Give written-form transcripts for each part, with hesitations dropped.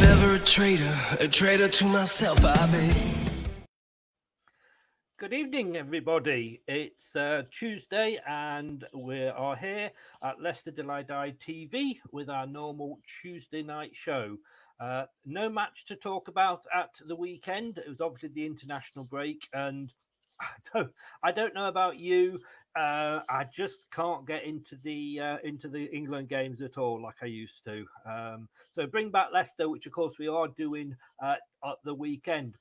ever a traitor to myself I be. Good evening, everybody. It's Tuesday, and we are here at Leicester Till I Die TV with our normal Tuesday night show. No match to talk about at the weekend. It was obviously the international break, and I don't know about you. I just can't get into the England games at all like I used to. So bring back Leicester, which of course we are doing at the weekend.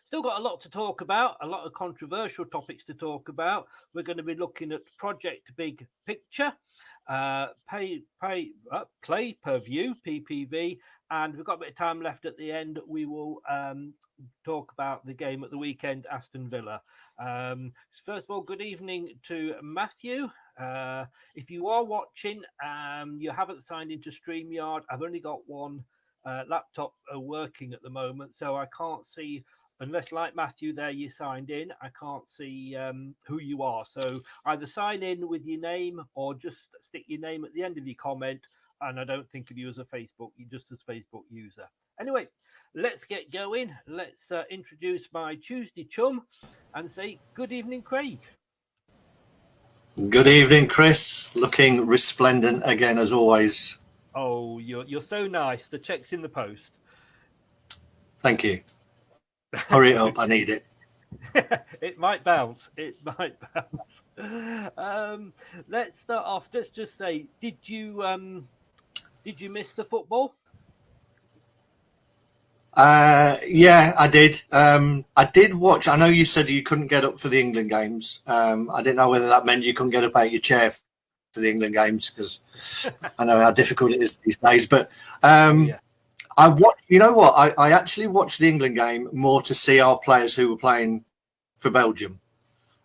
Still got a lot to talk about, a lot of controversial topics to talk about. We're going to be looking at Project Big Picture, play per view, PPV, and we've got a bit of time left at the end. We will talk about the game at the weekend, Aston Villa. First of all, good evening to Matthew. If you are watching, you haven't signed into StreamYard. I've only got one laptop working at the moment, so I can't see, unless like Matthew there you signed in, I can't see who you are. So either sign in with your name or just stick your name at the end of your comment, and I don't think of you as a Facebook, you just as Facebook user. Anyway, let's get going. Let's introduce my Tuesday chum and say good evening, Craig. Good evening, Chris. Looking resplendent again as always. Oh, you're so nice. The check's in the post. Thank you. Hurry it up. I need it. It might bounce. It might bounce. Let's start off. Let's just say, did you miss the football? Yeah, I did. I did watch. I know you said you couldn't get up for the England games. I didn't know whether that meant you couldn't get up out of your chair for the England games, because I know how difficult it is these days. But Yeah. I watched. You know what? I actually watched the England game more to see our players who were playing for Belgium.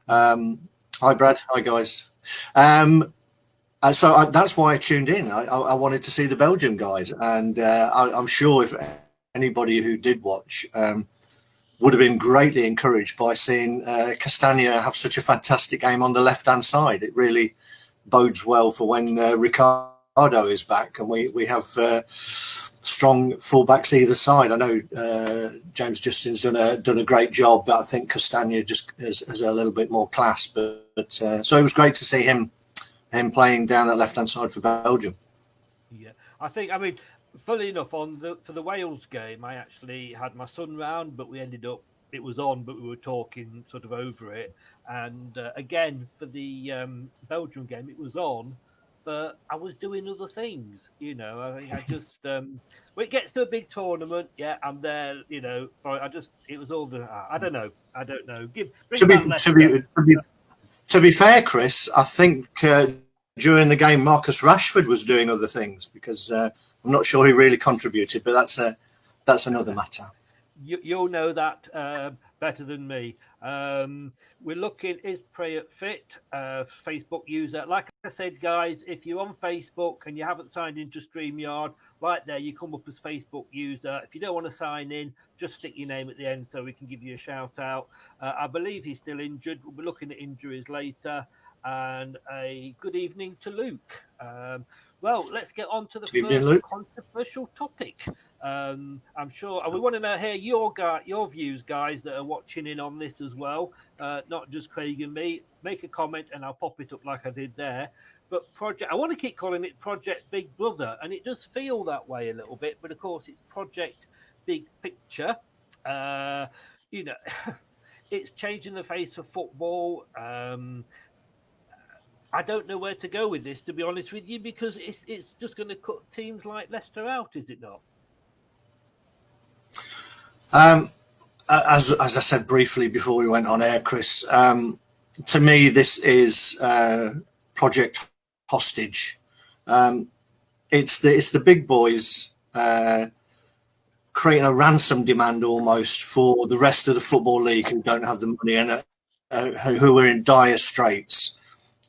Hi, Brad. Hi, guys. So that's why I tuned in. I wanted to see the Belgium guys, and I'm sure if anybody who did watch would have been greatly encouraged by seeing Castagna have such a fantastic game on the left-hand side. It really bodes well for when Ricardo is back, and we have strong fullbacks either side. I know James Justin's done a great job, but I think Castagna just has a little bit more class. But so it was great to see him playing down that left-hand side for Belgium. Yeah, I mean, funnily enough, for the Wales game, I actually had my son round, but we ended up, it was on, but we were talking sort of over it. And again, for the Belgium game, it was on, but I was doing other things, you know. I think I just, when it gets to a big tournament, yeah, I'm there, you know. It was all the, I don't know. To be fair, Chris, I think during the game, Marcus Rashford was doing other things, because I'm not sure he really contributed, but that's another matter. You'll know that better than me. We're looking, is Prayat fit? Facebook user. Like I said, guys, if you're on Facebook and you haven't signed into StreamYard, right there, you come up as Facebook user. If you don't want to sign in, just stick your name at the end so we can give you a shout out. I believe he's still injured. We'll be looking at injuries later. And a good evening to Luke. Well, let's get on to the first controversial topic. I'm sure, and we want to hear your views, guys, that are watching in on this as well. Not just Craig and me. Make a comment, and I'll pop it up like I did there. But I want to keep calling it Project Big Brother, and it does feel that way a little bit. But of course, it's Project Big Picture. You know, it's changing the face of football. I don't know where to go with this, to be honest with you, because it's just going to cut teams like Leicester out, is it not? As I said briefly before we went on air, Chris, to me this is Project Hostage. It's the big boys creating a ransom demand almost for the rest of the Football League who don't have the money and who are in dire straits.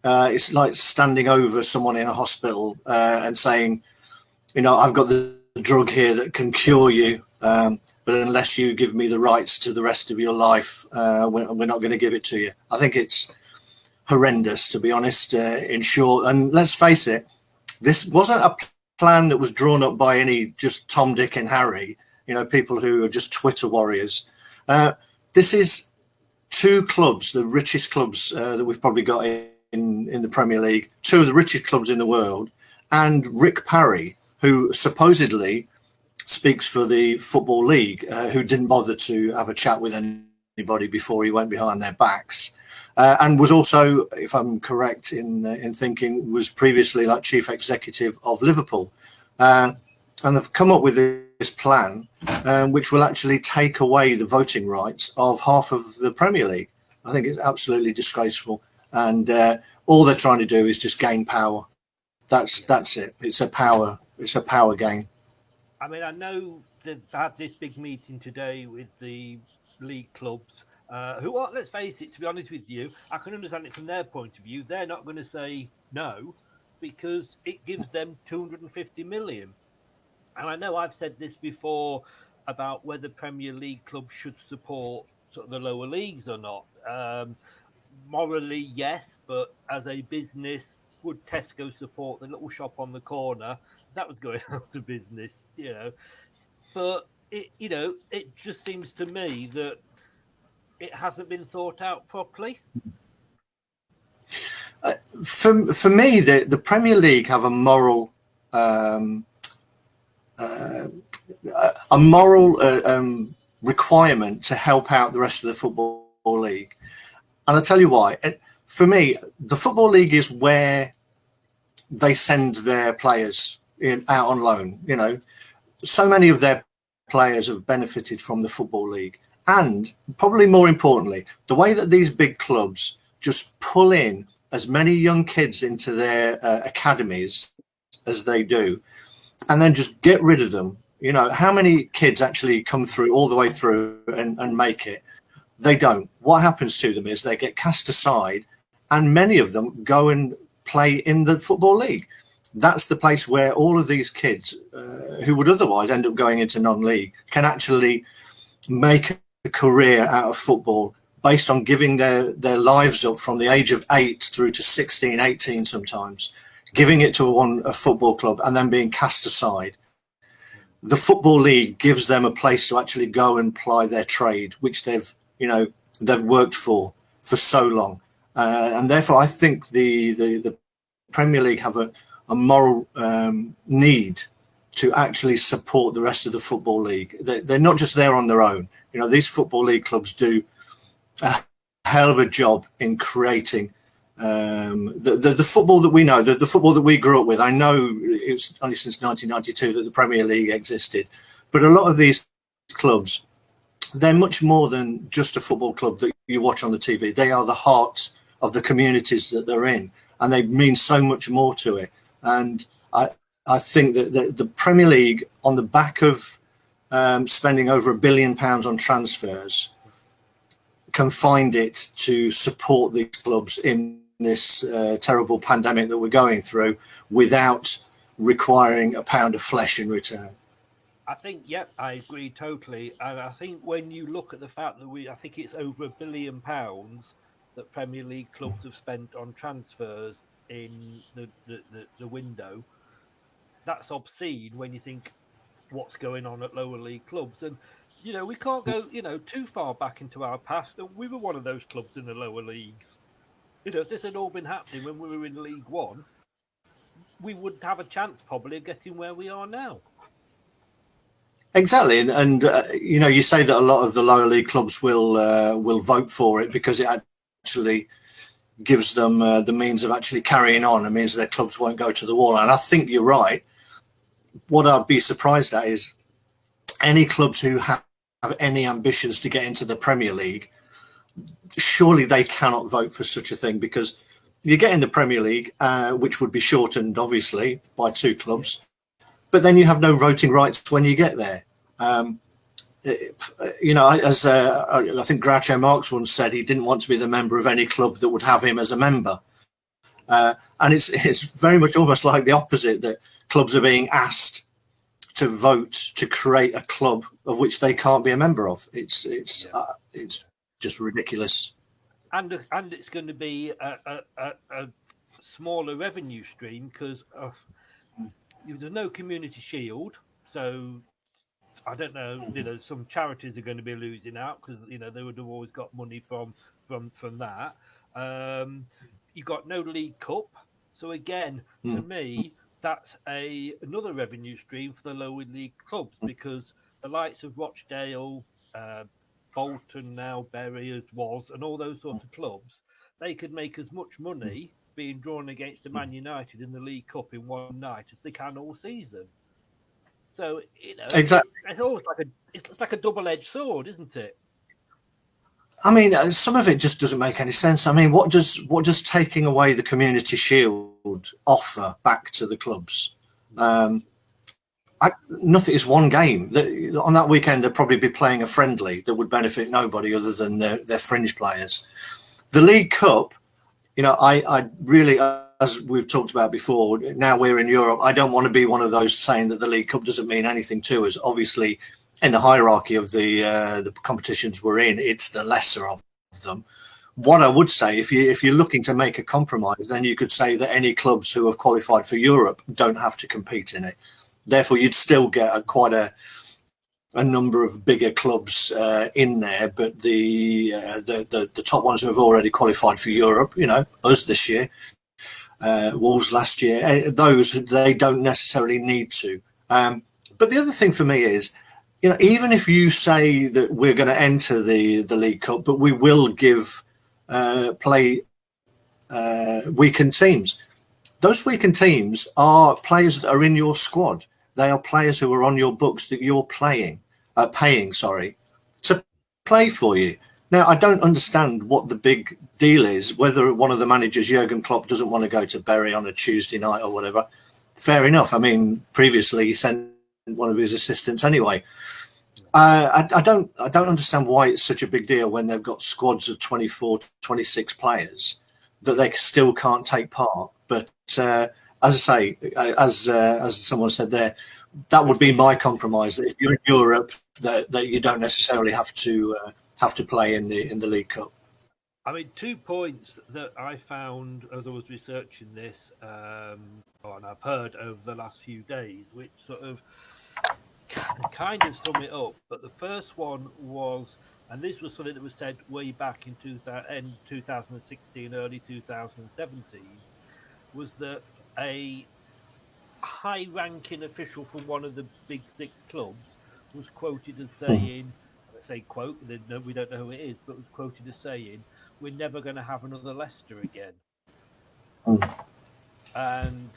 It's like standing over someone in a hospital and saying, you know, I've got the drug here that can cure you, but unless you give me the rights to the rest of your life, we're not going to give it to you. I think it's horrendous, to be honest, in short. And let's face it, this wasn't a plan that was drawn up by any just Tom, Dick, and Harry. People who are just Twitter warriors. This is two clubs, the richest clubs that we've probably got in the Premier League, two of the richest clubs in the world, and Rick Parry, who supposedly speaks for the Football League, who didn't bother to have a chat with anybody before he went behind their backs, and was also, if I'm correct in thinking, was previously like chief executive of Liverpool. And they've come up with this plan, which will actually take away the voting rights of half of the Premier League. I think it's absolutely disgraceful, and all they're trying to do is just gain power. That's it. It's a power game. I mean, I know they've had this big meeting today with the league clubs, who are, let's face it, to be honest with you, I can understand it from their point of view. They're not going to say no because it gives them 250 million. And I know I've said this before about whether Premier League clubs should support sort of the lower leagues or not. Morally, yes, but as a business, would Tesco support the little shop on the corner that was going out of business? But it just seems to me that it hasn't been thought out properly. For me, the Premier League have a moral requirement to help out the rest of the Football League. And I'll tell you why. For me, the Football League is where they send their players out on loan. So many of their players have benefited from the Football League. And probably more importantly, the way that these big clubs just pull in as many young kids into their academies as they do, and then just get rid of them. How many kids actually come through all the way through and make it? They don't. What happens to them is they get cast aside, and many of them go and play in the Football League. That's the place where all of these kids who would otherwise end up going into non-league can actually make a career out of football based on giving their lives up from the age of 8 through to 16, 18 sometimes, giving it to a football club and then being cast aside. The Football League gives them a place to actually go and ply their trade, which they've worked for so long. And therefore, I think the Premier League have a moral need to actually support the rest of the Football League. They're not just there on their own. These Football League clubs do a hell of a job in creating the football that we know, the football that we grew up with. I know it's only since 1992 that the Premier League existed, but a lot of these clubs, they're much more than just a football club that you watch on the TV. They are the heart of the communities that they're in, and they mean so much more to it. And I think that the Premier League, on the back of spending over £1 billion on transfers, can find it to support these clubs in this terrible pandemic that we're going through without requiring a pound of flesh in return. I think, yep, I agree totally. And I think when you look at the fact that I think it's over £1 billion that Premier League clubs have spent on transfers in the window, that's obscene when you think what's going on at lower league clubs. And we can't go too far back into our past, and we were one of those clubs in the lower leagues. If this had all been happening when we were in League One, we wouldn't have a chance probably of getting where we are now. Exactly, and you say that a lot of the lower league clubs will vote for it because it actually gives them the means of actually carrying on. It means their clubs won't go to the wall, and I think you're right. What I'd be surprised at is any clubs who have any ambitions to get into the Premier League, surely they cannot vote for such a thing, because you get in the Premier League, which would be shortened obviously by 2 clubs, but then you have no voting rights when you get there. As I think Groucho Marx once said, he didn't want to be the member of any club that would have him as a member. And it's very much almost like the opposite, that clubs are being asked to vote to create a club of which they can't be a member of. It's just ridiculous. And it's going to be a smaller revenue stream because there's no community shield, so I don't know. Some charities are going to be losing out because they would have always got money from that. You got no League Cup, so again, to me, that's another revenue stream for the lower league clubs because the likes of Rochdale, Bolton now, Bury as was, and all those sorts of clubs, they could make as much money being drawn against the Man United in the League Cup in one night as they can all season. So Exactly. it's almost like a double-edged sword, isn't it? I mean, some of it just doesn't make any sense. I mean, what does taking away the Community Shield offer back to the clubs? Nothing. It's one game. On that weekend, they'll probably be playing a friendly that would benefit nobody other than their fringe players. The League Cup, I really, as we've talked about before, now we're in Europe, I don't want to be one of those saying that the League Cup doesn't mean anything to us. Obviously, in the hierarchy of the competitions we're in, it's the lesser of them. What I would say, if you're looking to make a compromise, then you could say that any clubs who have qualified for Europe don't have to compete in it. Therefore, you'd still get quite a number of bigger clubs in there, but the top ones who have already qualified for Europe, us this year, Wolves last year, those they don't necessarily need to. But the other thing for me is, even if you say that we're going to enter the League Cup, but we will give play weakened teams. Those weakened teams are players that are in your squad. They are players who are on your books that you're paying, to play for you. Now, I don't understand what the big deal is, whether one of the managers, Jurgen Klopp, doesn't want to go to Bury on a Tuesday night or whatever. Fair enough. I mean, previously he sent one of his assistants anyway. I don't understand why it's such a big deal when they've got squads of 24, 26 players that they still can't take part. But as I say, as someone said there, that would be my compromise. That if you're in Europe, that you don't necessarily have to play in the League Cup. I mean, 2 points that I found as I was researching this, and I've heard over the last few days, which sort of kind of sum it up. But the first one was, and this was something that was said way back in 2016, early 2017, was that a high-ranking official from one of the big six clubs was quoted as saying, I say quote, we don't know who it is, but was quoted as saying, "We're never going to have another Leicester again." And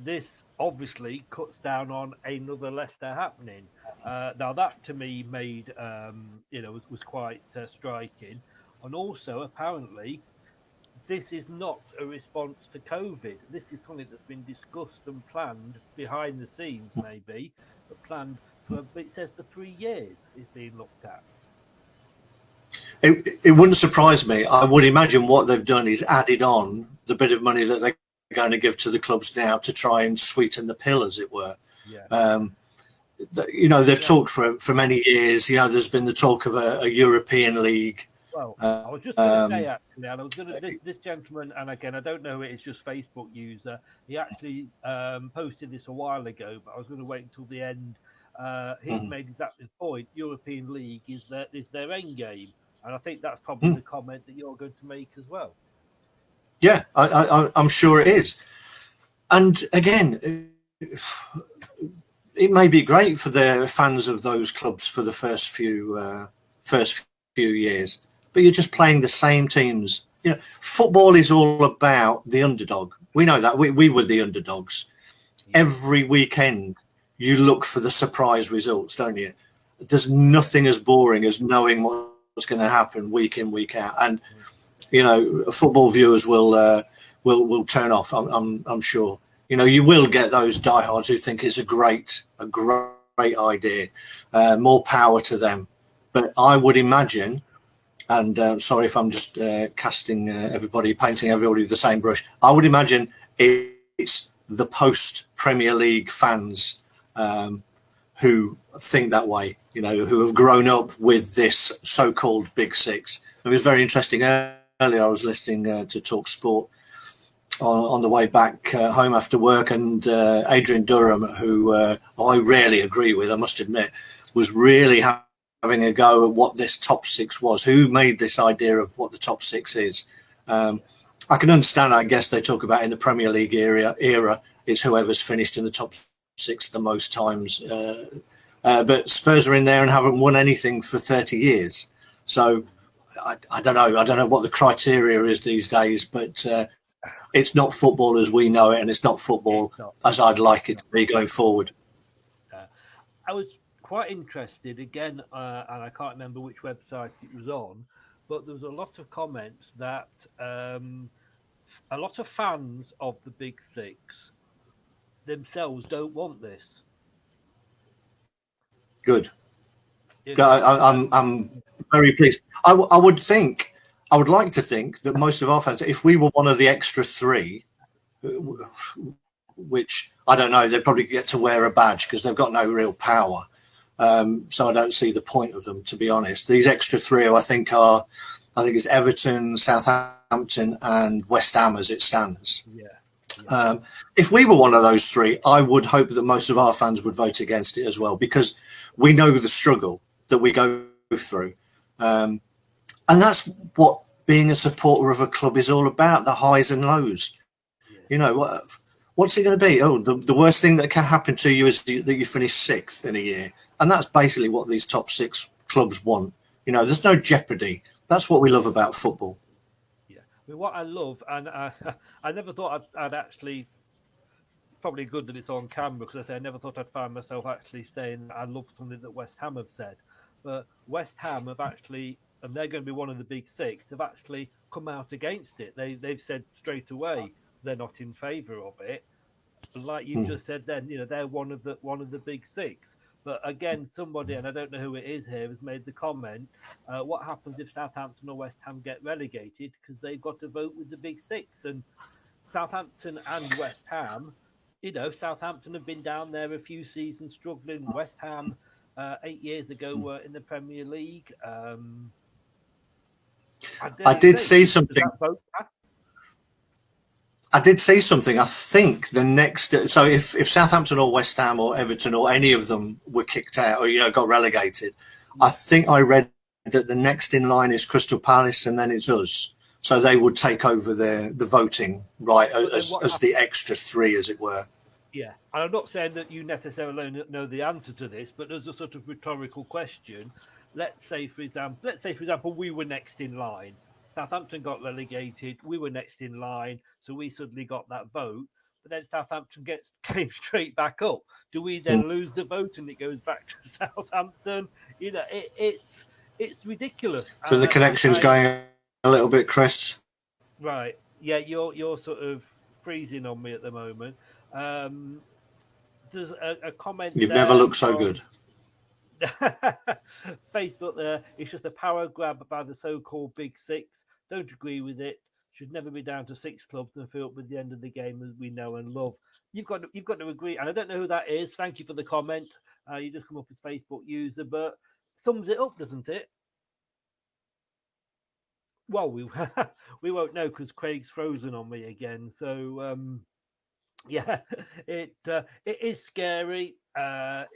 this obviously cuts down on another Leicester happening. Now that to me made was quite striking, and also apparently this is not a response to COVID. This is something that's been discussed and planned behind the scenes, maybe, but planned for. But it says for 3 years is being looked at. It wouldn't surprise me. I would imagine what they've done is added on the bit of money that they're going to give to the clubs now to try and sweeten the pill, as it were. Yeah. They've talked for many years. There's been the talk of a European league. Well, I was just going to say actually, and I was going to this gentleman, and again, I don't know it's just Facebook user. He actually posted this a while ago, but I was going to wait until the end. He's made exactly the point. European League is their end game, and I think that's probably the comment that you're going to make as well. Yeah, I'm sure it is. And again, it may be great for the fans of those clubs for the first few years, but you're just playing the same teams. Football is all about the underdog. We know that. We were the underdogs. Every weekend, you look for the surprise results, don't you? There's nothing as boring as knowing what's going to happen week in, week out. And football viewers will turn off. I'm sure. You will get those diehards who think it's a great idea. More power to them. But I would imagine, and sorry if I'm just painting everybody with the same brush. I would imagine it's the post-Premier League fans who think that way. Who have grown up with this so-called Big Six. It was very interesting. Earlier, I was listening to Talk Sport, on the way back home after work, and Adrian Durham, who I rarely agree with, I must admit, was really having a go at what this top six was. Who made this idea of what the top six is? I can understand. I guess they talk about in the Premier League era, it's whoever's finished in the top six the most times. But Spurs are in there and haven't won anything for 30 years. So I don't know. I don't know what the criteria is these days, but it's not football as we know it, and it's not football as I'd like it to be going forward. I was quite interested again, and I can't remember which website it was on, but there was a lot of comments that a lot of fans of the Big Six themselves don't want this. Good. You know, I'm very pleased. I would like to think that most of our fans, if we were one of the extra three, which I don't know, they'd probably get to wear a badge because they've got no real power. So I don't see the point of them, to be honest. These extra three, I think it's Everton, Southampton, and West Ham as it stands. yeah. If we were one of those three, I would hope that most of our fans would vote against it as well, because we know the struggle that we go through. And that's what being a supporter of a club is all about, the highs and lows. Yeah. You know, what's it going to be? Oh, the worst thing that can happen to you is that you finish sixth in a year. And that's basically what these top six clubs want. You know, there's no jeopardy. That's what we love about football. Yeah. I mean, what I love, and I never thought I'd actually, probably good that it's on camera, because I say I never thought I'd find myself actually saying I love something that West Ham have said. But West Ham have actually, and they're going to be one of the Big Six, have actually come out against it. They've said straight away they're not in favour of it. Like you just said then, you know, they're one of the Big Six. But again, somebody, and I don't know who it is here, has made the comment: what happens if Southampton or West Ham get relegated? Because they've got to vote with the Big Six, and Southampton and West Ham. You know, Southampton have been down there a few seasons struggling. West Ham 8 years ago were in the Premier League. I did see something. I did see something. I think the next, so if Southampton or West Ham or Everton or any of them were kicked out or, you know, got relegated, I think I read that the next in line is Crystal Palace and then it's us. So they would take over the voting, right, as the extra three, as it were. Yeah, and I'm not saying that you necessarily know the answer to this, but there's a sort of rhetorical question. Let's say, for example, we were next in line. Southampton got relegated. We were next in line, so we suddenly got that vote. But then Southampton came straight back up. Do we then lose the vote and it goes back to Southampton? You know, it's ridiculous. So the connection's going a little bit, Chris. Right. Yeah, you're sort of freezing on me at the moment. There's a comment. You've never looked so good. Facebook there. It's just a power grab by the so-called Big Six. Don't agree with it. Should never be down to six clubs and fill up with the end of the game as we know and love. You've got to agree, and I don't know who that is. Thank you for the comment. You just come up as Facebook user, but sums it up, doesn't it? Well, we won't know because Craig's frozen on me again. So yeah, it is scary. I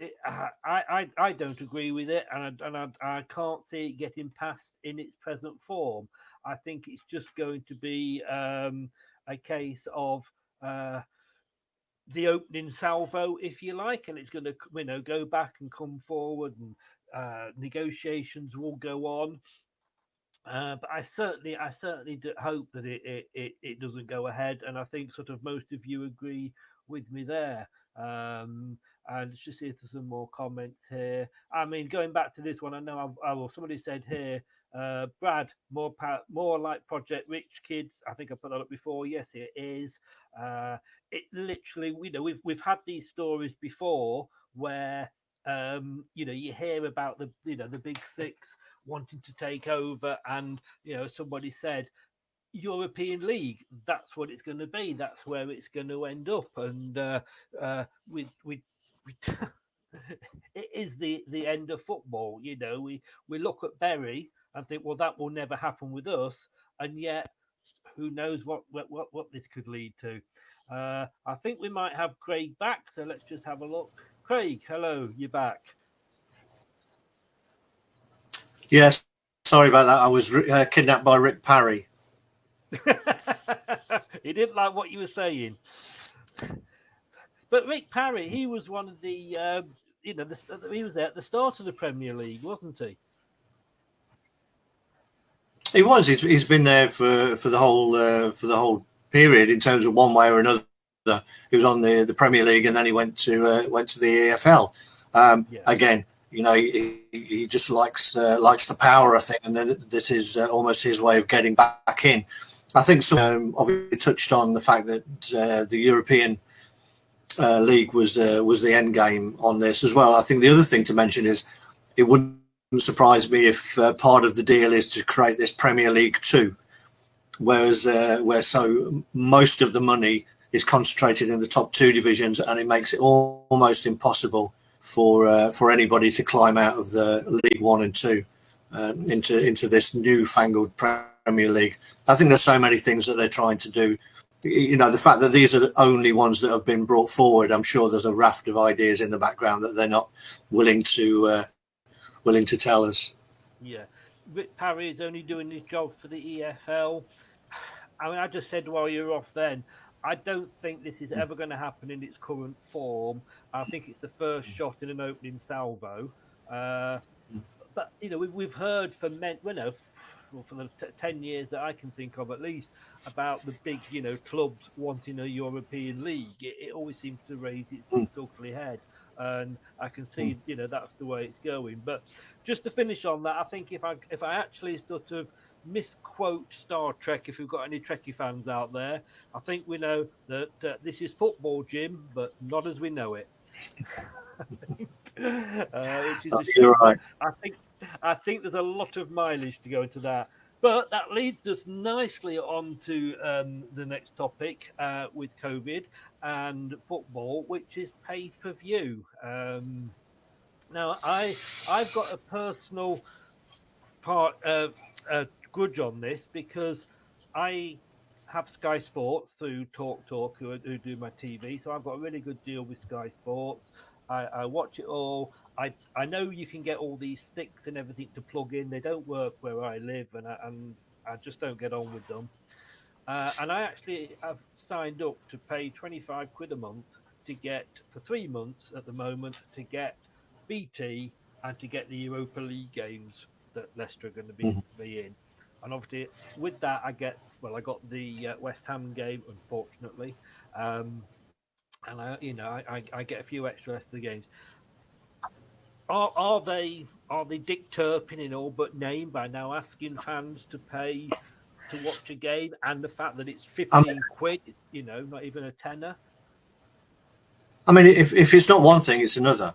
don't agree with it, and I can't see it getting passed in its present form. I think it's just going to be a case of the opening salvo, if you like, and it's going to go back and come forward, and negotiations will go on. But I certainly hope that it doesn't go ahead, and I think sort of most of you agree with me there. And let's just see if there's some more comments here. I mean, going back to this one, I know somebody said here, Brad, more like Project Rich Kids. I think I put that up before. Yes, it is. It literally, we've had these stories before where you hear about the Big Six wanting to take over, and somebody said European League, that's what it's going to be, that's where it's going to end up, and we it is the end of football. We look at Bury and think, well, that will never happen with us, and yet who knows what this could lead to. I think we might have Craig back, so let's just have a look. Craig, hello, you're back. Yes, sorry about that. I was kidnapped by Rick Parry. He didn't like what you were saying. But Rick Parry, he was one of the, he was there at the start of the Premier League, wasn't he? He was. He's been there for the whole period in terms of one way or another. He was on the Premier League, and then he went to the EFL. Yeah. Again, he just likes the power, I think, and then this is almost his way of getting back in. I think some obviously touched on the fact that the European League was the end game on this as well. I think the other thing to mention is it wouldn't surprise me if part of the deal is to create this Premier League 2, where so most of the money is concentrated in the top two divisions, and it makes it almost impossible for anybody to climb out of the League 1 and 2 into this newfangled Premier League. I think there's so many things that they're trying to do. The fact that these are the only ones that have been brought forward, I'm sure there's a raft of ideas in the background that they're not willing to tell us. Yeah, Rick Parry is only doing his job for the EFL. I mean, I just said while you were off then, I don't think this is ever going to happen in its current form. I think it's the first shot in an opening salvo. But we've heard for the 10 years that I can think of at least about the big clubs wanting a European league. It always seems to raise its ugly head, and I can see that's the way it's going. But just to finish on that, I think if I actually sort of misquote Star Trek, if we've got any Trekkie fans out there, I think we know that this is football, Jim, but not as we know it. Which is a shame. Right. I think there's a lot of mileage to go into that. But that leads us nicely on to the next topic with COVID and football, which is pay-per-view. Now, I've got a personal grudge on this because I have Sky Sports through Talk who do my TV, so I've got a really good deal with Sky Sports. I watch it all. I know you can get all these sticks and everything to plug in. They don't work where I live, and I just don't get on with them. And I actually have signed up to pay 25 quid a month to get, for 3 months at the moment, to get BT and to get the Europa League games that Leicester are going to be in. And obviously, with that, I got the West Ham game, unfortunately, and I get a few extra Leicester games. Are they Dick Turpin in all but name by now asking fans to pay to watch a game, and the fact that it's 15 quid, not even a tenner? I mean, if it's not one thing, it's another.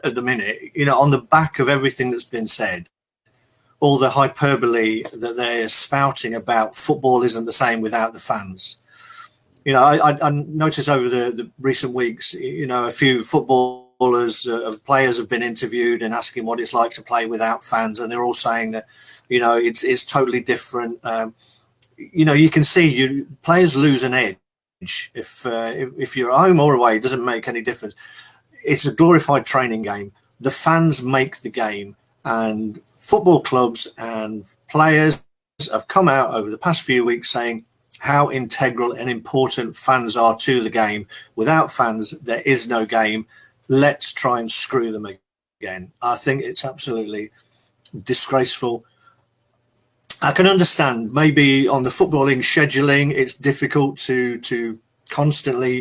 At the minute, on the back of everything that's been said, all the hyperbole that they're spouting about football isn't the same without the fans. I noticed over the recent weeks, a few footballers, players have been interviewed and asking what it's like to play without fans, and they're all saying that, it's totally different. You can see players lose an edge if you're at home or away. It doesn't make any difference. It's a glorified training game. The fans make the game, and football clubs and players have come out over the past few weeks saying how integral and important fans are to the game. Without fans, there is no game. Let's try and screw them again. I think it's absolutely disgraceful. I can understand maybe on the footballing scheduling, it's difficult to constantly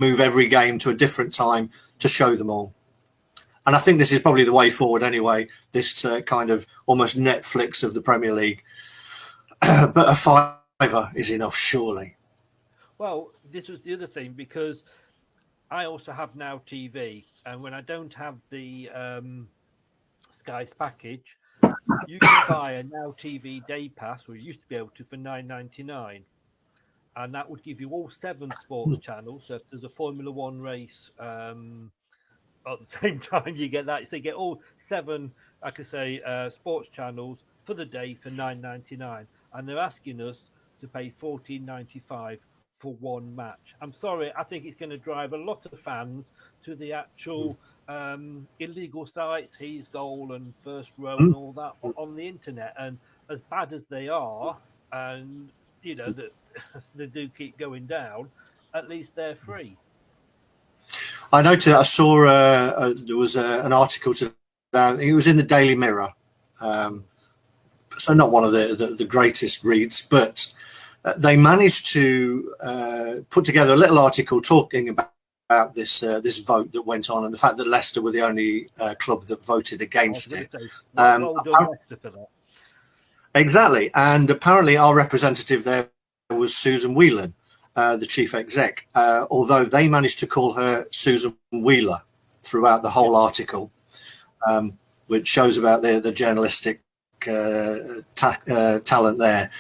move every game to a different time to show them all. And I think this is probably the way forward anyway, this kind of almost Netflix of the Premier League. But a fiver is enough, surely. Well, this was the other thing, because I also have Now TV, and when I don't have the Sky's package, you can buy a Now TV Day Pass, or you used to be able to, for $9.99. And that would give you all 7 sports channels. So if there's a Formula One race, at the same time you get that. So you get all 7, like I say, sports channels for the day for $9.99. And they're asking us to pay 14.95 for one match. I'm sorry, I think it's going to drive a lot of fans to the actual illegal sites, He's Goal and First Row and all that on the internet. And as bad as they are, and that they do keep going down, at least they're free. I noted. I saw there was an article today. It was in the Daily Mirror, so not one of the greatest reads, but they managed to put together a little article talking about this vote that went on, and the fact that Leicester were the only club that voted against it. Well done, Leicester, for that. Exactly, and apparently our representative there was Susan Whelan, the chief exec, although they managed to call her Susan Wheeler throughout the whole article, which shows about the journalistic talent there.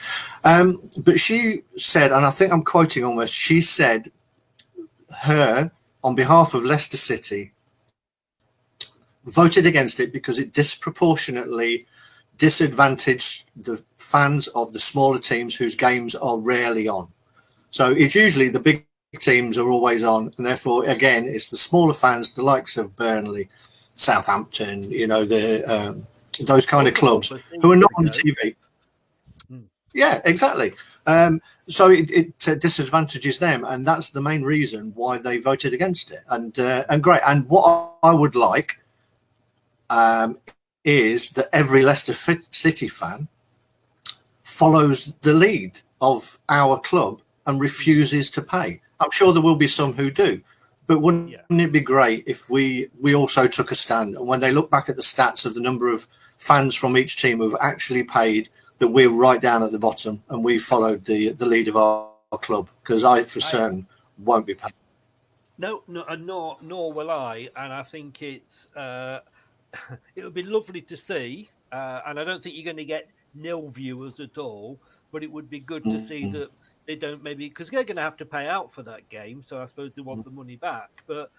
But she said, and I think I'm quoting almost, she said her, on behalf of Leicester City, voted against it because it disproportionately disadvantaged the fans of the smaller teams whose games are rarely on. So it's usually the big teams are always on, and therefore, again, it's the smaller fans, the likes of Burnley, Southampton, those kind of clubs who are not on TV. Yeah, exactly. So it disadvantages them, and that's the main reason why they voted against it. And great. And what I would like is that every Leicester City fan follows the lead of our club and refuses to pay. I'm sure there will be some who do, but wouldn't it be great if we also took a stand? And when they look back at the stats of the number of fans from each team who've actually paid, that we're right down at the bottom and we followed the lead of our club, because I for certain won't be paid. No, nor will I. And I think it's it would be lovely to see, and I don't think you're going to get nil viewers at all, but it would be good to see that they don't, maybe, because they're going to have to pay out for that game, so I suppose they want the money back. But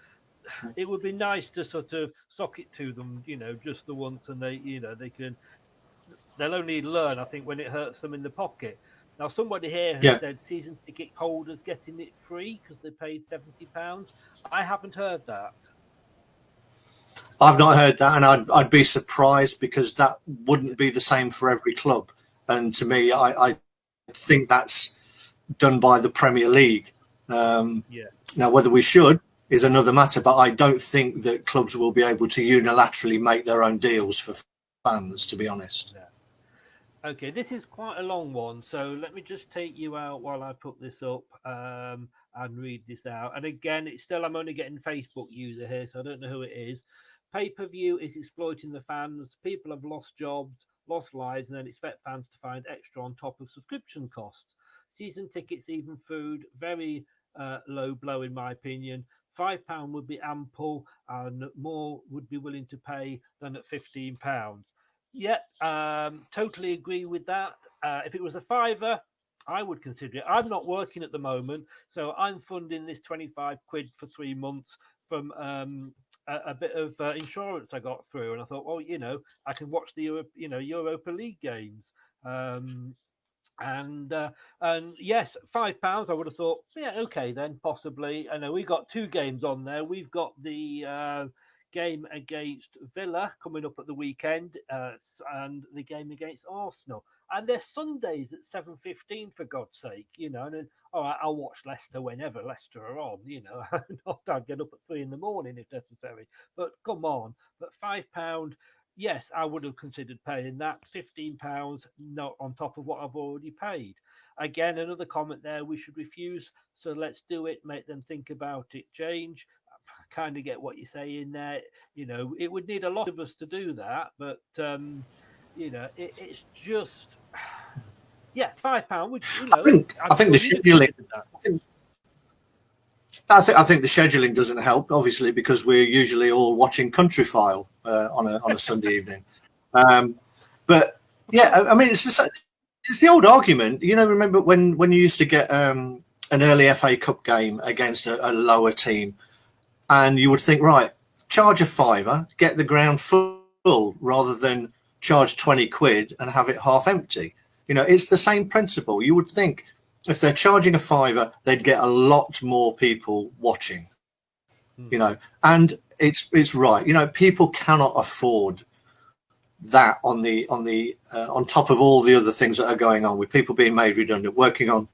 it would be nice to sort of sock it to them, just the once, and they'll only learn, I think, when it hurts them in the pocket. Now, somebody here has said season ticket holders getting it free because they paid £70. I haven't heard that. I've not heard that, and I'd be surprised, because that wouldn't be the same for every club. And to me, I think that's done by the Premier League. Now, whether we should is another matter, but I don't think that clubs will be able to unilaterally make their own deals for fans, to be honest. Okay, this is quite a long one, so let me just take you out while I put this up and read this out. And again, I'm only getting Facebook user here, so I don't know who it is. Pay-per-view is exploiting the fans. People have lost jobs, lost lives, and then expect fans to find extra on top of subscription costs. Season tickets, even food, very low blow in my opinion. £5 would be ample, and more would be willing to pay than at £15. Yeah, totally agree with that. If it was a £5, I would consider it. I'm not working at the moment, so I'm funding this £25 for 3 months from a bit of insurance I got through, and I thought, well, I can watch the Europa League games. And yes, £5. I would have thought, yeah, okay, then possibly. I know we got 2 games on there. We've got the game against Villa coming up at the weekend, and the game against Arsenal, and they're Sundays at 7:15, for God's sake, and then, all right, I'll watch Leicester whenever Leicester are on, not I'll get up at 3 in the morning if necessary, but come on. But £5, yes, I would have considered paying that. £15 not on top of what I've already paid. Again, another comment there, we should refuse, so let's do it, make them think about it, change. Kind of get what you're saying there. It would need a lot of us to do that, but it's just £5. Which I think the scheduling. I think the scheduling doesn't help, obviously, because we're usually all watching Countryfile on a Sunday evening. But yeah, I mean, it's the old argument. Remember when you used to get an early FA Cup game against a lower team, and you would think, right, charge a £5, get the ground full, rather than charge £20 and have it half empty. It's the same principle. You would think if they're charging a fiver, they'd get a lot more people watching. And it's right. People cannot afford that on top of all the other things that are going on, with people being made redundant, working on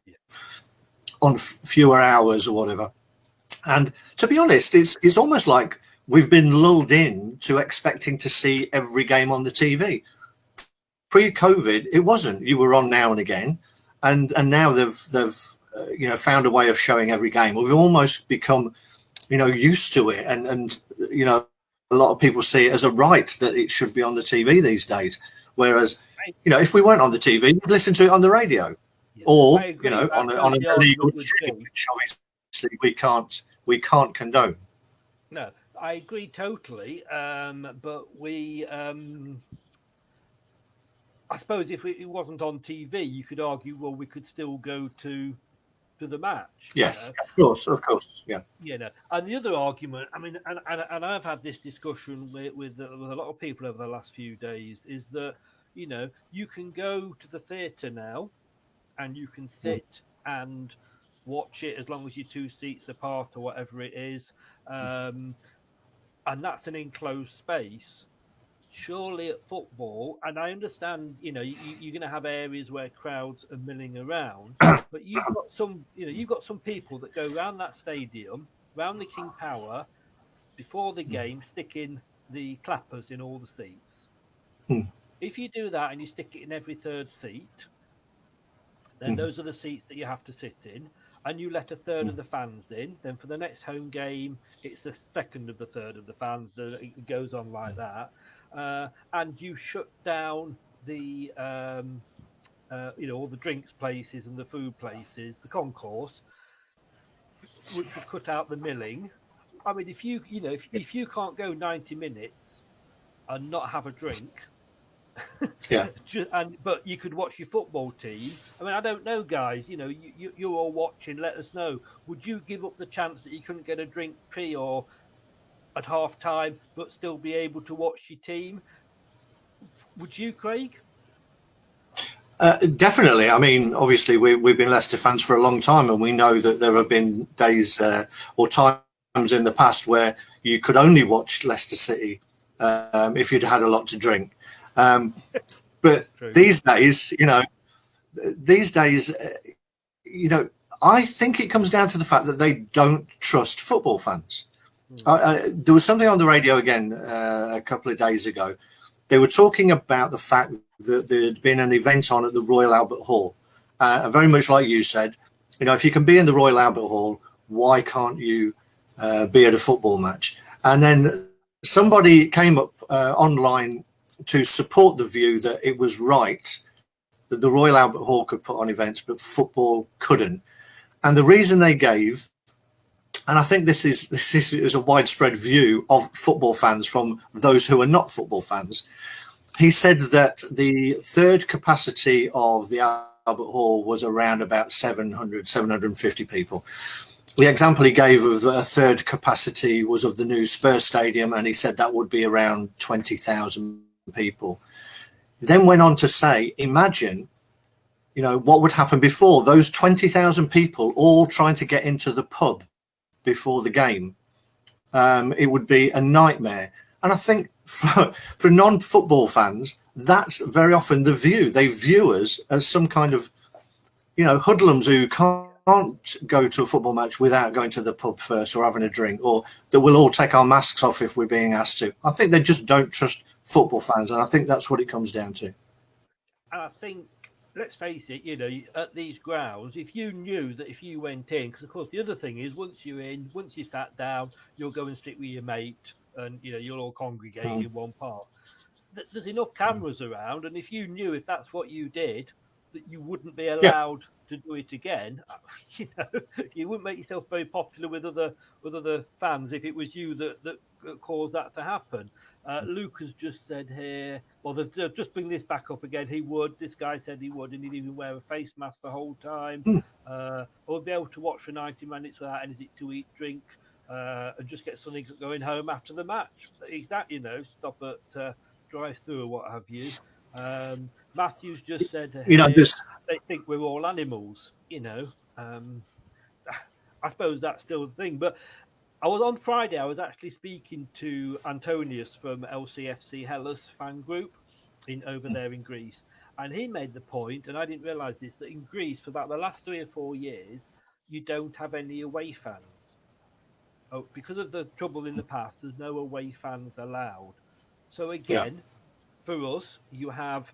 fewer hours or whatever. And to be honest, it's almost like we've been lulled in to expecting to see every game on the TV. Pre-COVID, it wasn't. You were on now and again, and now they've found a way of showing every game. We've almost become used to it, and a lot of people see it as a right that it should be on the TV these days. Whereas if we weren't on the TV, we'd listen to it on the radio, or on an illegal stream, which obviously we can't condone. No, I agree totally. But we, I suppose, if it wasn't on TV, you could argue, well, we could still go to the match. Yes, of course, yeah. And the other argument, I mean, and I've had this discussion with a lot of people over the last few days, is that you can go to the theatre now, and you can sit and watch it as long as you're 2 seats apart or whatever it is, and that's an enclosed space. Surely at football, and I understand, you're going to have areas where crowds are milling around, but you've got some people that go around that stadium, round the King Power, before the game, sticking the clappers in all the seats. If you do that and you stick it in every third seat, then those are the seats that you have to sit in, and you let a third of the fans in. Then for the next home game, it's the second of the third of the fans. It goes on like that. And you shut down the all the drinks places and the food places, the concourse, which would cut out the milling. I mean, if you can't go 90 minutes and not have a drink, but you could watch your football team. I mean, I don't know, guys. You're all watching. Let us know. Would you give up the chance that you couldn't get a drink pre or at half time, but still be able to watch your team? Would you, Craig? Definitely. I mean, obviously, we've been Leicester fans for a long time, and we know that there have been days or times in the past where you could only watch Leicester City if you'd had a lot to drink. But these days, I think it comes down to the fact that they don't trust football fans. There was something on the radio again a couple of days ago. They were talking about the fact that there had been an event on at the Royal Albert Hall. Very much like you said, if you can be in the Royal Albert Hall, why can't you be at a football match? And then somebody came up online to support the view that it was right that the Royal Albert Hall could put on events, but football couldn't. And the reason they gave, and I think this is a widespread view of football fans from those who are not football fans. He said that the third capacity of the Albert Hall was around about 750 people. The example he gave of a third capacity was of the new Spurs Stadium, and he said that would be around 20,000 people. He then went on to say, imagine, what would happen before those 20,000 people all trying to get into the pub before the game. It would be a nightmare. And I think for non-football fans, that's very often the view. They view us as some kind of, hoodlums who can't go to a football match without going to the pub first or having a drink, or that we'll all take our masks off if we're being asked to. I think they just don't trust football fans, and I think that's what it comes down to. I think, let's face it, at these grounds, if you knew that if you went in, because of course the other thing is once you sat down, you'll go and sit with your mate, and you'll all congregate in one part. There's enough cameras around, and if you knew if that's what you did, that you wouldn't be allowed to do it again, you wouldn't make yourself very popular with other fans if it was you that caused that to happen. Luke has just said here, well, they'll just bring this back up again. This guy said he would, and he'd even wear a face mask the whole time. Or be able to watch for 90 minutes without anything to eat, drink, and just get something going home after the match. Stop at drive-through or what have you. Matthew's just said You know, here just they think we're all animals. I suppose that's still the thing. But I was on Friday. I was actually speaking to Antonius from LCFC Hellas fan group over there in Greece, and he made the point, and I didn't realise this, that in Greece for about the last 3 or 4 years, you don't have any away fans. Oh, because of the trouble in the past, there's no away fans allowed. So yeah, again, for us, you have,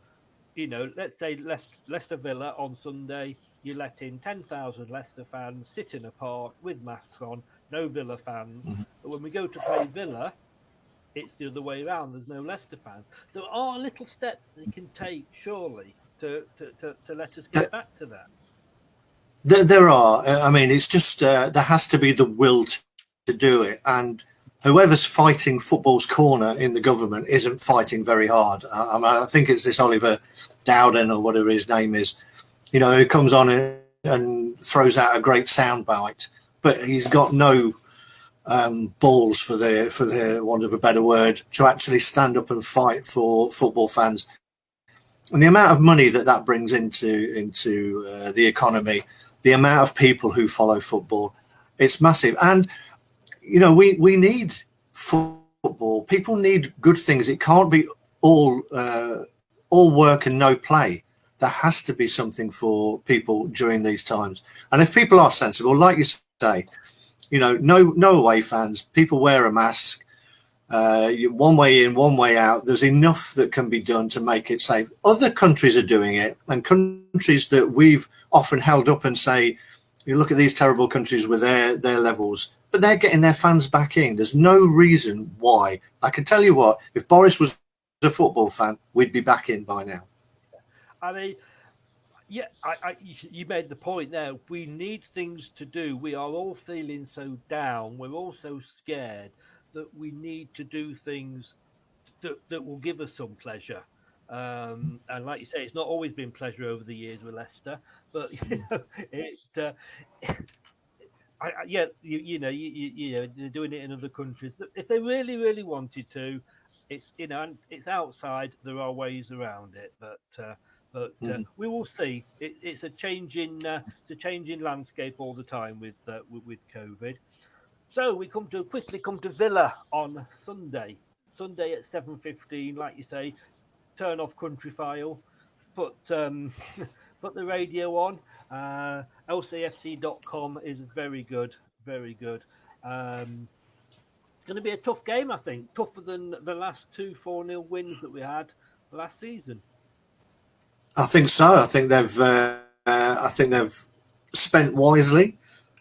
let's say Leicester Villa on Sunday, you let in 10,000 Leicester fans sit in a park with masks on, no Villa fans. But when we go to play Villa, it's the other way around. There's no Leicester fans. There are little steps they can take, surely, to let us get back to that. there are. I mean, it's just there has to be the will to do it, and whoever's fighting football's corner in the government isn't fighting very hard. I think it's this Oliver Dowden or whatever his name is, who comes on and throws out a great soundbite, but he's got no balls, for the want of a better word, to actually stand up and fight for football fans. And the amount of money that brings into the economy, the amount of people who follow football, it's massive. And we need football. People need good things. It can't be all work and no play. There has to be something for people during these times. And if people are sensible, like you say, no away fans, people wear a mask, one way in, one way out. There's enough that can be done to make it safe. Other countries are doing it, and countries that we've often held up and say, you look at these terrible countries with their levels, but they're getting their fans back in. There's no reason why. I can tell you what, if Boris was a football fan, we'd be back in by now. I mean, yeah, you made the point there. We need things to do. We are all feeling so down. We're all so scared that we need to do things that will give us some pleasure. And like you say, it's not always been pleasure over the years with Leicester, but they're doing it in other countries. If they really, really wanted to, it's outside. There are ways around it, but we will see. It's a changing landscape all the time with COVID. So we quickly come to Villa on Sunday. Sunday at 7:15, like you say, turn off Country File, put put the radio on. LCFC.com is very good, very good. It's going to be a tough game, I think, tougher than the last 2 4-0 wins that we had last season. I think so. I think they've spent wisely.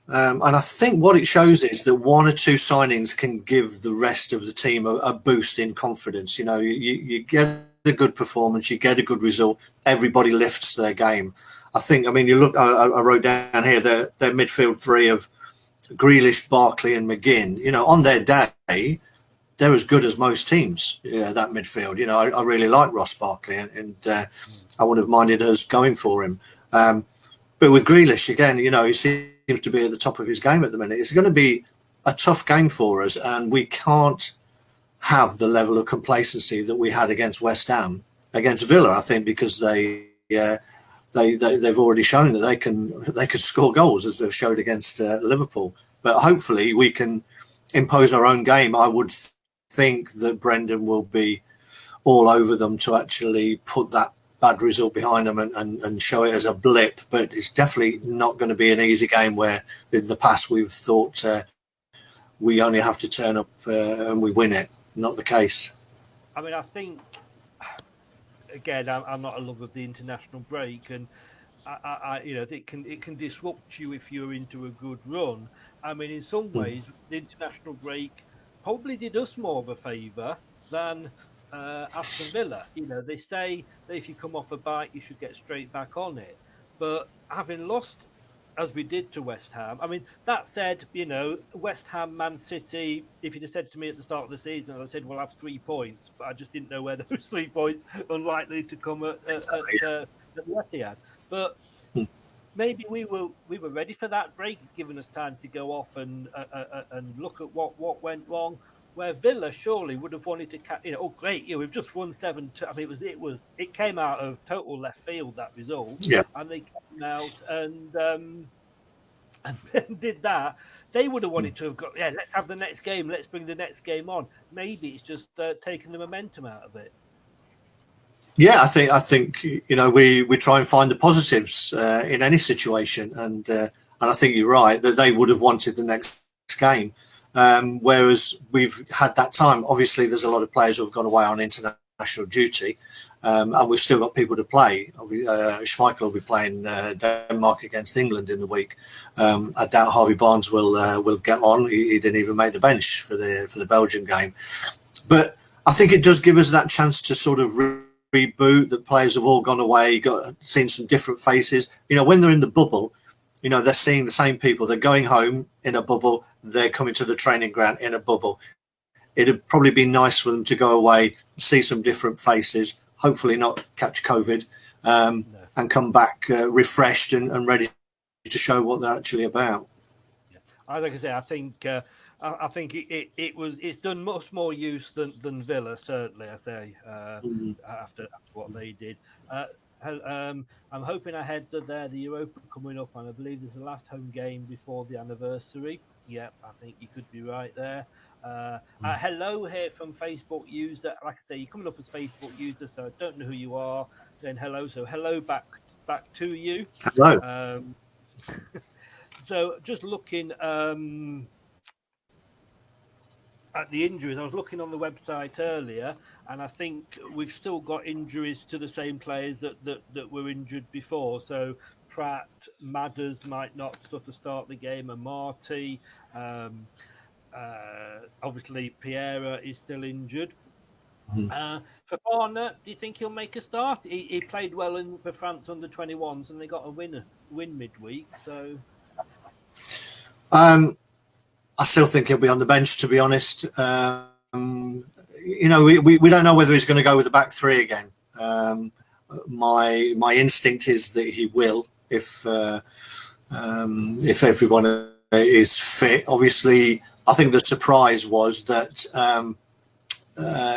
And I think what it shows is that 1 or 2 signings can give the rest of the team a boost in confidence. You get a good performance, you get a good result, everybody lifts their game. I mean, you look, I wrote down here their midfield three of Grealish, Barkley and McGinn. On their day, they're as good as most teams, that midfield. I really like Ross Barkley, and I wouldn't have minded us going for him. But with Grealish, again, he seems to be at the top of his game at the minute. It's going to be a tough game for us, and we can't have the level of complacency that we had against West Ham, against Villa. I think because they've already shown that they could score goals, as they've showed against Liverpool. But hopefully we can impose our own game. I would think that Brendan will be all over them to actually put that bad result behind them and show it as a blip. But it's definitely not going to be an easy game where in the past we've thought we only have to turn up and we win it. Not the case. I mean, I think, again, I'm not a lover of the international break, and it can disrupt you if you're into a good run. I mean, in some ways, the international break probably did us more of a favour than Aston Villa. They say that if you come off a bike, you should get straight back on it. But having lost, as we did to West Ham, I mean, that said, West Ham, Man City, if you'd have said to me at the start of the season, I said we'll have 3 points, but I just didn't know where those 3 points unlikely to come at the Etihad. But maybe we were ready for that break. It's given us time to go off and look at what went wrong. Where Villa surely would have wanted to, oh great, we've just won 7-2. I mean, it came out of total left field, that result, Yeah. and they came out and did that. They would have wanted to have got, let's have the next game, let's bring the next game on. Maybe it's just taking the momentum out of it. Yeah, I think we try and find the positives in any situation, and I think you're right that they would have wanted the next game. Whereas we've had that time. Obviously, there's a lot of players who have gone away on international duty, and we've still got people to play. Schmeichel will be playing Denmark against England in the week. I doubt Harvey Barnes will get on. He didn't even make the bench for the Belgian game. But I think it does give us that chance to sort of reboot. The players have all gone away, seen some different faces. When they're in the bubble, they're seeing the same people. They're going home in a bubble. They're coming to the training ground in a bubble. It'd probably be nice for them to go away, see some different faces, hopefully not catch COVID, and come back refreshed and ready to show what they're actually about. Yeah. Like I say, I think it's done much more use than Villa, certainly. I say after what they did. I'm hoping ahead to the Europa coming up, and I believe there's the last home game before the anniversary. Yep, I think you could be right there. Hello here from Facebook user. Like I say, you're coming up as Facebook user, so I don't know who you are. Saying hello, so hello back to you. Hello. So just looking at the injuries, I was looking on the website earlier, and I think we've still got injuries to the same players that were injured before. So Pratt, Madders might not sort of start the game, and Marty. Obviously, Piera is still injured. For Garner, do you think he'll make a start? He played well in the France under-21s, and they got a win midweek. So, I still think he'll be on the bench. To be honest, we don't know whether he's going to go with the back three again. My instinct is that he will, if everyone is fit. Obviously, I think the surprise was that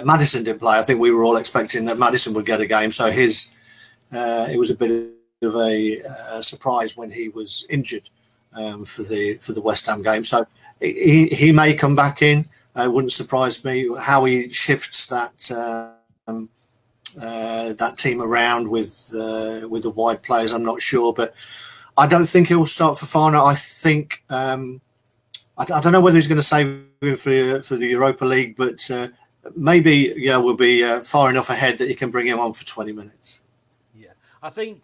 MADISON didn't play. I think we were all expecting that MADISON would get a game, so it was a bit of a surprise when he was injured for the West Ham game. So he may come back in. It wouldn't surprise me how he shifts that team around with the wide players. I'm not sure, but I don't think he'll start for Fana. I think I don't know whether he's going to save him for the Europa League, but maybe we'll be far enough ahead that he can bring him on for 20 minutes. Yeah, I think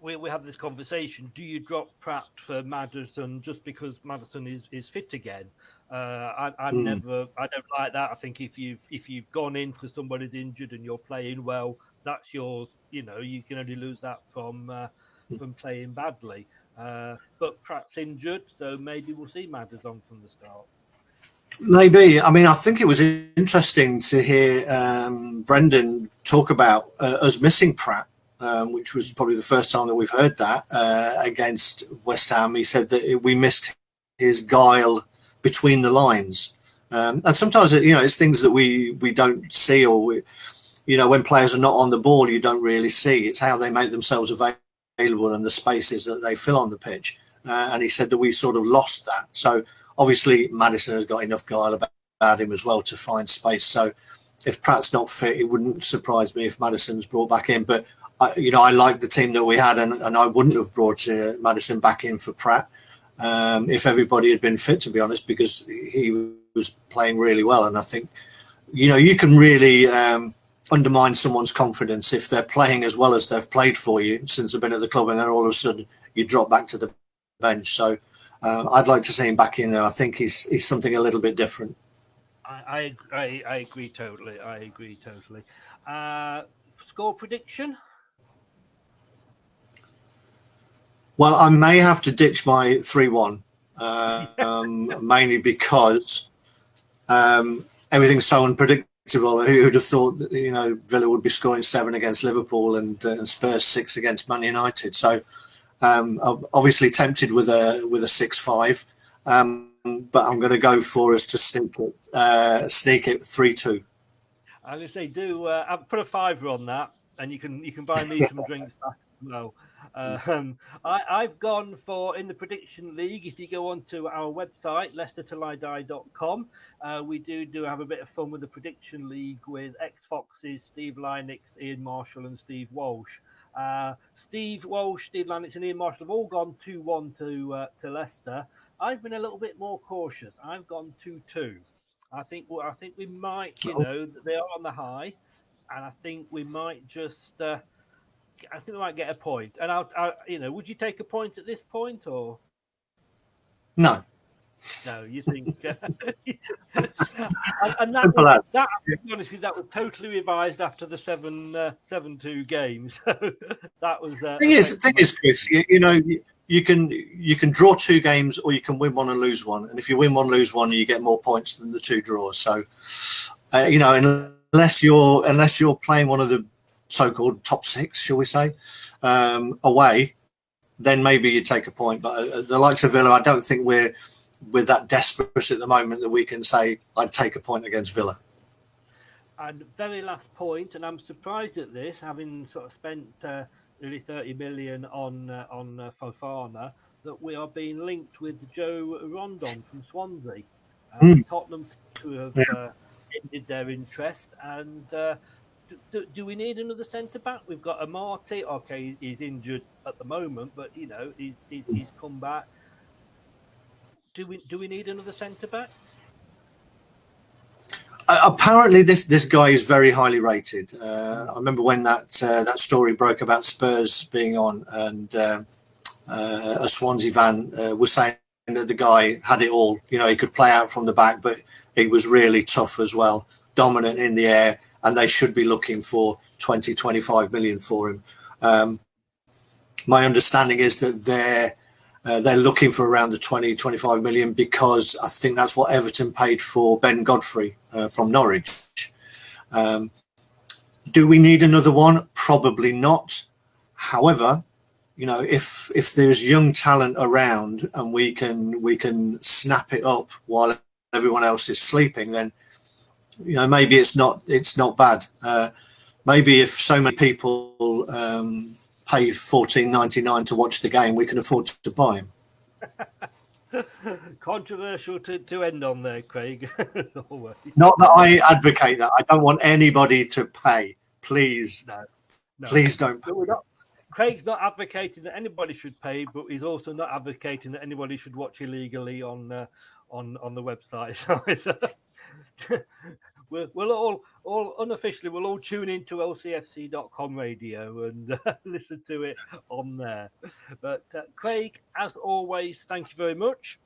we have this conversation. Do you drop Pratt for Maddison just because Maddison is fit again? I don't like that. I think if you've gone in because somebody's injured and you're playing well, that's yours. You can only lose that from playing badly. But Pratt's injured, so maybe we'll see Maddison from the start. Maybe. I mean, I think it was interesting to hear Brendan talk about us missing Pratt, which was probably the first time that we've heard that against West Ham. He said that we missed his guile between the lines, and sometimes it's things that we don't see, or when players are not on the ball, you don't really see. It's how they make themselves available and the spaces that they fill on the pitch. And he said that we sort of lost that. So obviously MADISON has got enough guile about him as well to find space. So if Pratt's not fit, it wouldn't surprise me if MADISON's brought back in. But I like the team that we had, and I wouldn't have brought MADISON back in for Pratt if everybody had been fit, to be honest, because he was playing really well. And I think you can really undermine someone's confidence if they're playing as well as they've played for you since they've been at the club, and then all of a sudden you drop back to the bench. So I'd like to see him back in there. I think he's something a little bit different. I agree totally. Score prediction? Well, I may have to ditch my 3-1, mainly because everything's so unpredictable. Who'd have thought that Villa would be scoring 7 against Liverpool and Spurs 6 against Man United? So I'm obviously tempted with a 6-5. but I'm going to go for us to sneak it 3-2. I'm going to say I'll put a fiver on that, and you can buy me some drinks back as well. I've gone for, in the prediction league, if you go onto our website, leicestertillidie.com, we do have a bit of fun with the prediction league with ex-Foxes, Steve Lynix, Ian Marshall and Steve Walsh. Steve Walsh, Steve Lynix and Ian Marshall have all gone 2-1 to Leicester. I've been a little bit more cautious. I've gone 2-2. I think we might, they are on the high, and I think we might just, I think we might get a point. And would you take a point at this point, or No. no? You think? and Simple as. To be honest with you, that was totally revised after the 7-2 games. That was. Thing is, Chris, you can draw 2 games, or you can win one and lose one. And if you win one, lose one, you get more points than the 2 draws. So, unless you're playing one of the so-called top 6, shall we say, away, then maybe you take a point. But the likes of Villa, I don't think we're that desperate at the moment that we can say I'd take a point against Villa. And very last point, and I'm surprised at this, having sort of spent nearly 30 million on Fofana, that we are being linked with Joe Rondon from Swansea. Tottenham who have ended their interest. And do we need another centre back? We've got Amati. Okay, he's injured at the moment, but he's come back. Do we need another centre back? Apparently, this guy is very highly rated. I remember when that story broke about Spurs being on, and a Swansea fan was saying that the guy had it all. He could play out from the back, but he was really tough as well, dominant in the air, and they should be looking for 20-25 million for him. My understanding is that they're looking for around the 20-25 million, because I think that's what Everton paid for Ben Godfrey from Norwich. Do we need another one? Probably not. However, if there's young talent around and we can snap it up while everyone else is sleeping, then maybe it's not bad. Maybe if so many people pay $14.99 to watch the game, we can afford to buy him. Controversial to end on there, Craig. Not that I advocate that. I don't want anybody to pay. Please, no. Please don't pay. Craig's not advocating that anybody should pay, but he's also not advocating that anybody should watch illegally on the website. We'll all unofficially, we'll all tune into lcfc.com radio and listen to it on there. But Craig, as always, thank you very much.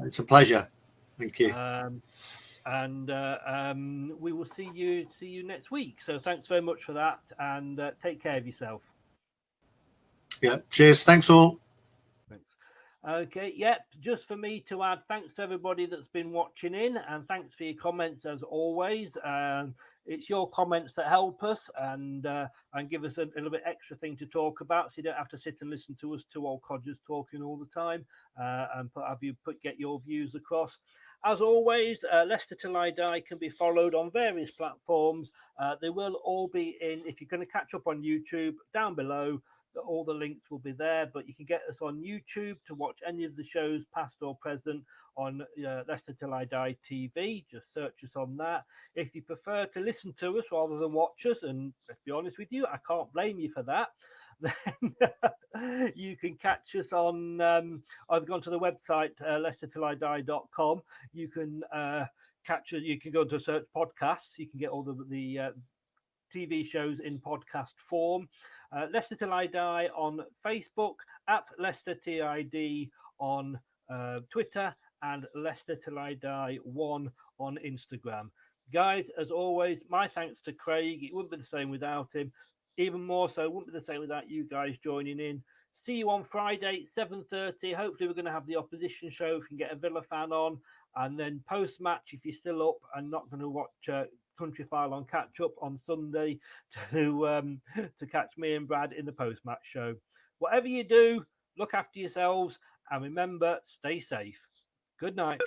It's a pleasure. Thank you. We will see you next week. So thanks very much for that, and take care of yourself. Yeah. Cheers. Thanks all. Okay, yep. Just for me to add, thanks to everybody that's been watching in, and thanks for your comments as always. It's your comments that help us and give us a little bit extra thing to talk about, so you don't have to sit and listen to us two old codgers talking all the time, and get your views across. As always, Leicester Till I Die can be followed on various platforms. They will all be if you're going to catch up on YouTube, down below. All the links will be there, but you can get us on YouTube to watch any of the shows, past or present, on Leicester Till I Die TV. Just search us on that. If you prefer to listen to us rather than watch us, and let's be honest with you, I can't blame you for that, then you can catch us on, I've gone to the website, leicestertillidie.com. You can you can go to search podcasts. You can get all the TV shows in podcast form. Leicester Till I Die on Facebook, at Leicester TID on Twitter, and Leicester Till I Die 1 on Instagram. Guys, as always, my thanks to Craig. It wouldn't be the same without him. Even more so, it wouldn't be the same without you guys joining in. See you on Friday, 7:30. Hopefully we're going to have the opposition show. We can get a Villa fan on. And then post-match, if you're still up and not going to watch Country File on catch up on Sunday, to catch me and Brad in the post-match show. Whatever you do, look after yourselves, and remember, stay safe. Good night.